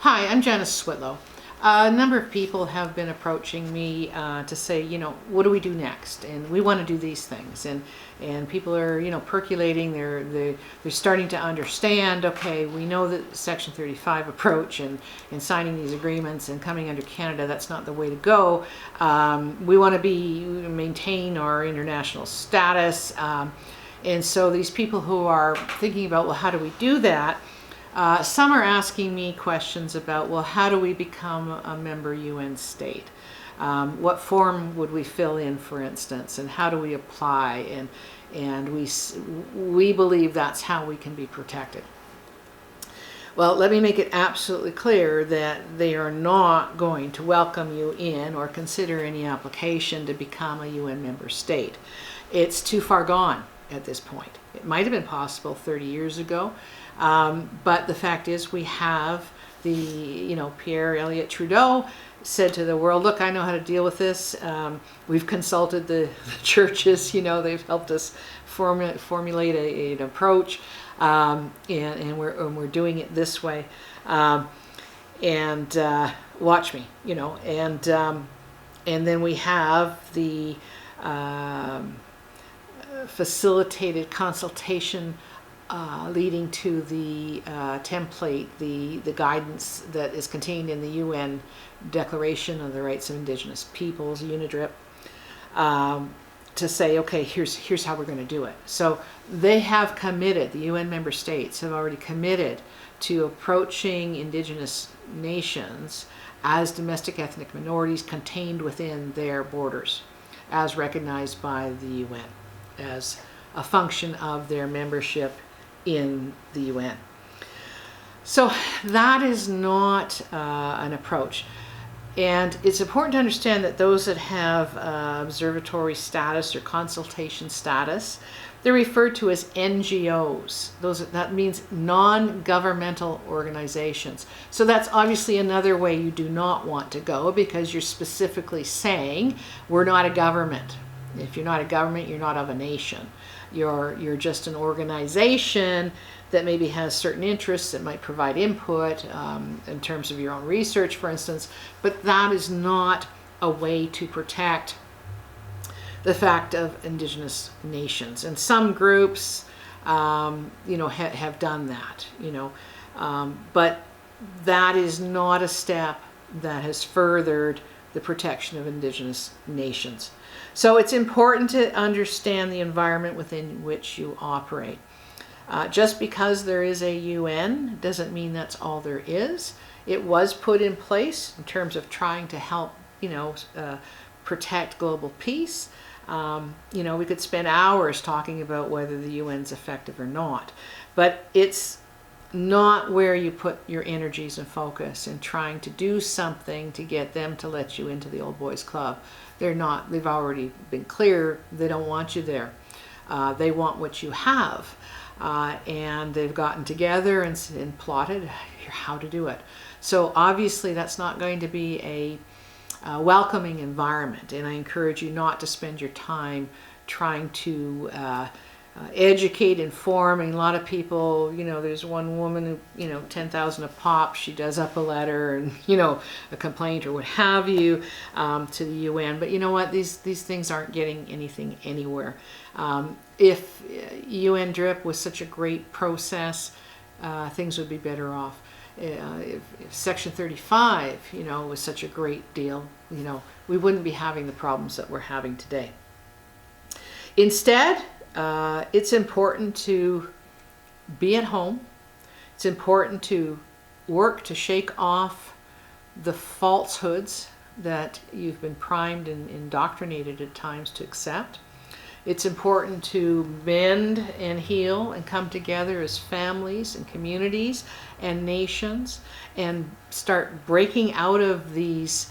Hi, I'm Janice Switlo. A number of people have been approaching me to say, what do we do next? And we want to do these things. And people are, percolating. They're starting to understand. Okay, we know that Section 35 approach and signing these agreements and coming under Canada, that's not the way to go. We want to maintain our international status. And so these people who are thinking about, well, how do we do that? Some are asking me questions about, well, how do we become a member UN state? What form would we fill in, for instance, and how do we apply? And we believe that's how we can be protected. Well, let me make it absolutely clear that they are not going to welcome you in or consider any application to become a UN member state. It's too far gone at this point. It might have been possible 30 years ago. But the fact is we have Pierre Elliott Trudeau said to the world, look, I know how to deal with this. We've consulted the churches, they've helped us formulate an approach, and we're doing it this way. Watch me, and then we have the facilitated consultation leading to the template, the guidance that is contained in the UN Declaration of the Rights of Indigenous Peoples, UNIDRIP, to say, okay, here's how we're going to do it. So they have committed, the UN member states have already committed to approaching Indigenous nations as domestic ethnic minorities contained within their borders, as recognized by the UN, as a function of their membership in the UN. So that is not an approach. And it's important to understand that those that have observatory status or consultation status, they're referred to as NGOs. That means non-governmental organizations. So that's obviously another way you do not want to go, because you're specifically saying we're not a government. If you're not a government, you're not of a nation. You're just an organization that maybe has certain interests that might provide input in terms of your own research, for instance, but that is not a way to protect the fact of Indigenous nations. And some groups, have done that, but that is not a step that has furthered the protection of Indigenous nations. So it's important to understand the environment within which you operate. Just because there is a UN doesn't mean that's all there is. It was put in place in terms of trying to help, protect global peace. We could spend hours talking about whether the UN's effective or not, but it's not where you put your energies and focus in trying to do something to get them to let you into the old boys club. They're not. They've already been clear. They don't want you there. They want what you have. And they've gotten together and plotted how to do it. So obviously that's not going to be a welcoming environment. And I encourage you not to spend your time trying to educate, inform. And a lot of people, there's one woman who, 10,000 a pop, she does up a letter and, a complaint or what have you to the UN. But you know what? These things aren't getting anything anywhere. If UN DRIP was such a great process, things would be better off. If Section 35, was such a great deal, we wouldn't be having the problems that we're having today. Instead, it's important to be at home. It's important to work to shake off the falsehoods that you've been primed and indoctrinated at times to accept. It's important to mend and heal and come together as families and communities and nations and start breaking out of these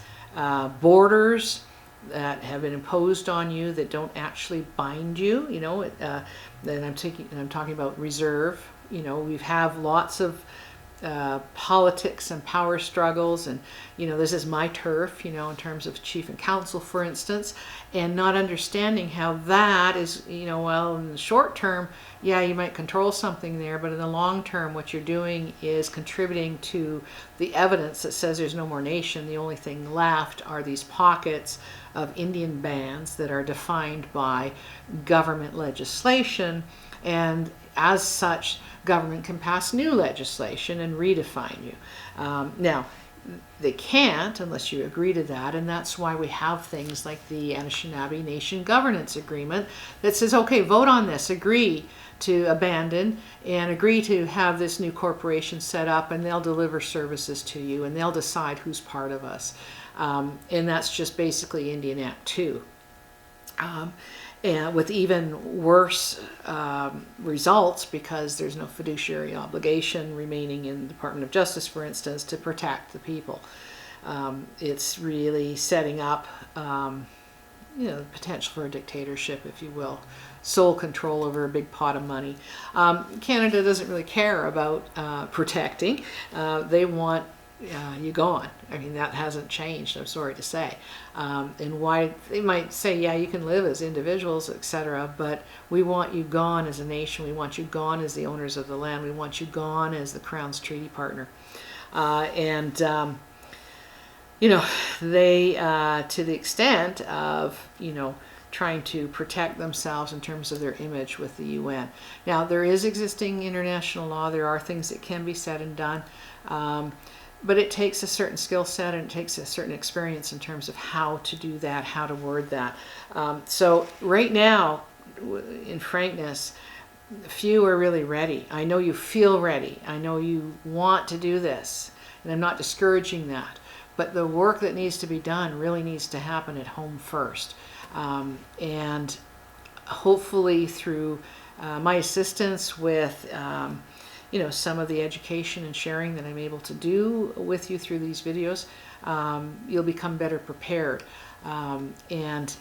borders that have been imposed on you that don't actually bind you. Then I'm talking about reserve. We have lots of politics and power struggles, and this is my turf, in terms of chief and council, for instance, and not understanding how that is, well, in the short term, yeah, you might control something there, but in the long term, what you're doing is contributing to the evidence that says there's no more nation. The only thing left are these pockets of Indian bands that are defined by government legislation, and as such, government can pass new legislation and redefine you. Now, they can't unless you agree to that, and that's why we have things like the Anishinaabe Nation Governance Agreement that says, okay, vote on this, agree to abandon, and agree to have this new corporation set up, and they'll deliver services to you, and they'll decide who's part of us. And that's just basically Indian Act 2. And with even worse results, because there's no fiduciary obligation remaining in the Department of Justice, for instance, to protect the people. It's really setting up the potential for a dictatorship, if you will, sole control over a big pot of money. Canada doesn't really care about protecting. They want you gone. I mean, that hasn't changed, I'm sorry to say. And why they might say, yeah, you can live as individuals, etc., but we want you gone as a nation. We want you gone as the owners of the land. We want you gone as the Crown's treaty partner. They, to the extent of, trying to protect themselves in terms of their image with the UN. Now, there is existing international law. There are things that can be said and done. But it takes a certain skill set, and it takes a certain experience in terms of how to do that, how to word that. So right now, in frankness, few are really ready. I know you feel ready. I know you want to do this, and I'm not discouraging that. But the work that needs to be done really needs to happen at home first. And hopefully through my assistance with some of the education and sharing that I'm able to do with you through these videos, you'll become better prepared. And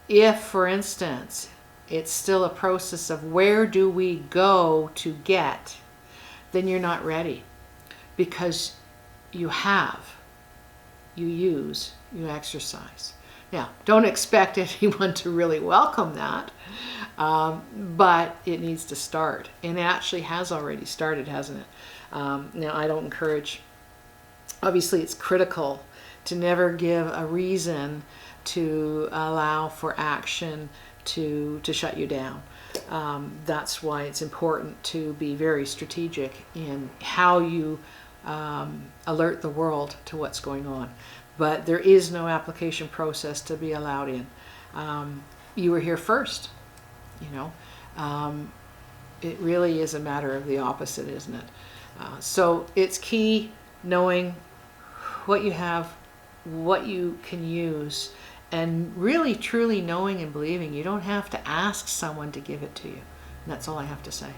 if, for instance, it's still a process of where do we go to get, then you're not ready, because you use, you exercise. Now, don't expect anyone to really welcome that, but it needs to start, and it actually has already started, hasn't it? Now, I don't encourage, obviously it's critical to never give a reason to allow for action to shut you down. That's why it's important to be very strategic in how you alert the world to what's going on. But there is no application process to be allowed in. You were here first, It really is a matter of the opposite, isn't it? So it's key knowing what you have, what you can use, and really truly knowing and believing you don't have to ask someone to give it to you. And that's all I have to say.